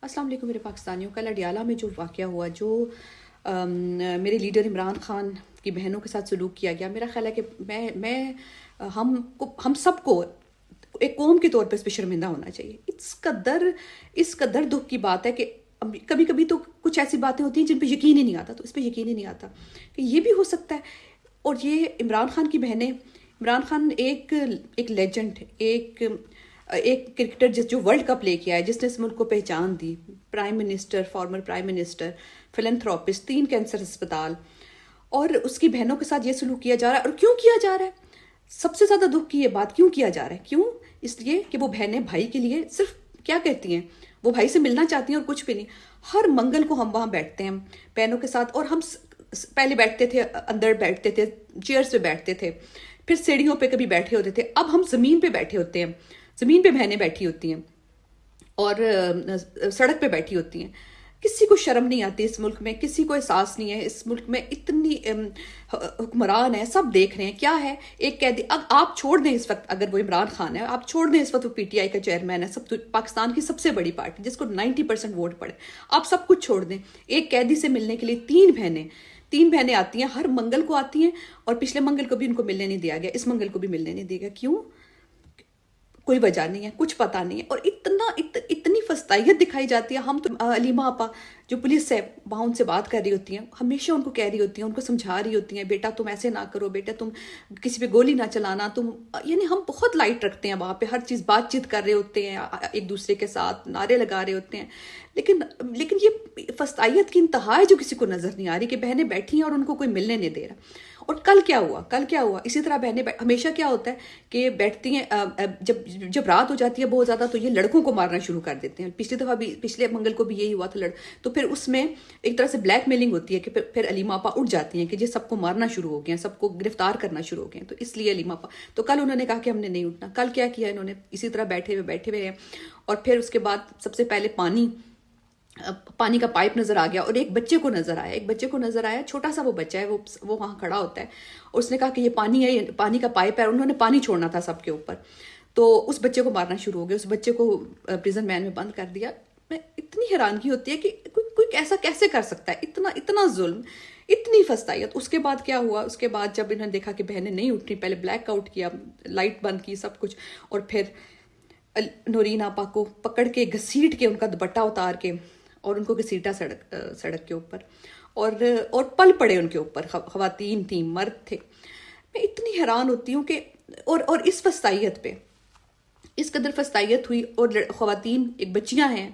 السلام علیکم میرے پاکستانیوں. کل اڈیالہ میں جو واقعہ ہوا، جو میرے لیڈر عمران خان کی بہنوں کے ساتھ سلوک کیا گیا، میرا خیال ہے کہ ہم سب کو ایک قوم کے طور پہ اس پہ شرمندہ ہونا چاہیے. اس قدر دکھ کی بات ہے کہ کبھی کبھی تو کچھ ایسی باتیں ہوتی ہیں جن پہ یقین ہی نہیں آتا، تو اس پہ یقین ہی نہیں آتا کہ یہ بھی ہو سکتا ہے. اور یہ عمران خان کی بہنیں، عمران خان ایک لیجنڈ، ایک کرکٹر جو ورلڈ کپ لے کے آئے، جس نے اس ملک کو پہچان دی، prime minister, former prime minister, philanthropist, 3 cancer اسپتال، اور اس کی بہنوں کے ساتھ یہ سلوک کیا جا رہا ہے. اور کیوں کیا جا رہا ہے؟ سب سے زیادہ دکھ کی یہ بات کیوں کیا جا رہا ہے؟ کیوں؟ اس لیے کہ وہ بہنیں بھائی کے لیے صرف کیا کہتی ہیں، وہ بھائی سے ملنا چاہتی ہیں اور کچھ بھی نہیں. ہر منگل کو ہم وہاں بیٹھتے ہیں بہنوں کے ساتھ، اور ہم پہلے بیٹھتے تھے، اندر بیٹھتے تھے، چیئرز پہ بیٹھتے تھے، پھر سیڑھیوں پہ کبھی بیٹھے ہوتے تھے. اب ہم زمین پہ بیٹھے ہوتے ہیں، زمین پہ بہنیں بیٹھی ہوتی ہیں اور سڑک پہ بیٹھی ہوتی ہیں. کسی کو شرم نہیں آتی اس ملک میں، کسی کو احساس نہیں ہے. اس ملک میں اتنی حکمران ہیں، سب دیکھ رہے ہیں کیا ہے. ایک قیدی، اب آپ چھوڑ دیں اس وقت، اگر وہ عمران خان ہے، آپ چھوڑ دیں اس وقت وہ پی ٹی آئی کا چیئرمین ہے، پاکستان کی سب سے بڑی پارٹی جس کو 90% ووٹ پڑے، آپ سب کچھ چھوڑ دیں. ایک قیدی سے ملنے کے لیے تین بہنیں آتی ہیں، ہر منگل کو آتی ہیں، اور پچھلے منگل کو بھی ان کو ملنے نہیں دیا گیا، اس منگل کو بھی ملنے نہیں دیا گیا. کیوں؟ کوئی وجہ نہیں ہے، کچھ پتہ نہیں ہے. اور اتنی فستائیت دکھائی جاتی ہے. ہم تو علیمہ آپا جو پولیس ہے وہاں ان سے بات کر رہی ہوتی ہیں، ہمیشہ ان کو کہہ رہی ہوتی ہیں، ان کو سمجھا رہی ہوتی ہیں، بیٹا تم ایسے نہ کرو، بیٹا تم کسی پہ گولی نہ چلانا، تم یعنی ہم بہت لائٹ رکھتے ہیں وہاں پہ، ہر چیز بات چیت کر رہے ہوتے ہیں، ایک دوسرے کے ساتھ نعرے لگا رہے ہوتے ہیں. لیکن یہ فستائیت کی انتہا ہے جو کسی کو نظر نہیں آ رہی، کہ بہنیں بیٹھی ہیں اور ان کو کوئی ملنے نہیں دے رہا. اور کل کیا ہوا؟ اسی طرح بہنیں ہمیشہ کیا ہوتا ہے کہ بیٹھتی ہیں، جب رات ہو جاتی ہے بہت زیادہ، تو یہ لڑکوں کو مارنا شروع کر دیتے ہیں. پچھلی دفعہ بھی، پچھلے منگل کو بھی یہی ہوا تھا. تو پھر اس میں ایک طرح سے بلیک میلنگ ہوتی ہے، کہ پھر علیمہ آپا اٹھ جاتی ہیں کہ یہ سب کو مارنا شروع ہو گئے ہیں، سب کو گرفتار کرنا شروع ہو گئے ہیں. تو اس لیے علیمہ آپا، تو کل انہوں نے کہا کہ ہم نے نہیں اٹھنا. کل کیا کیا انہوں نے؟ اسی طرح بیٹھے ہوئے ہیں. اور پھر اس کے بعد سب سے پہلے پانی کا پائپ نظر آ گیا، اور ایک بچے کو نظر آیا، چھوٹا سا وہ بچہ ہے، وہ وہاں کھڑا ہوتا ہے، اور اس نے کہا کہ یہ پانی ہے، یہ پانی کا پائپ ہے، اور انہوں نے پانی چھوڑنا تھا سب کے اوپر. تو اس بچے کو مارنا شروع ہو گیا، اس بچے کو پریزن وین میں بند کر دیا. میں اتنی حیرانگی ہوتی ہے کہ کوئی ایسا کیسے کر سکتا ہے، اتنا ظلم، اتنی فستائیت. اس کے بعد کیا ہوا؟ اس کے بعد جب انہوں نے دیکھا کہ بہنیں نہیں اٹھ رہی، پہلے بلیک آؤٹ کیا، لائٹ بند کی، سب کچھ، اور پھر نورین آپا کو پکڑ کے گھسیٹ کے ان کا دوپٹہ اتار کے اور ان کو گھسیٹا سڑک کے اوپر، اور پل پڑے ان کے اوپر. خواتین تھیں، مرد تھے. میں اتنی حیران ہوتی ہوں کہ اور اس فستائیت پہ اس قدر فستائیت ہوئی. اور خواتین، ایک بچیاں ہیں،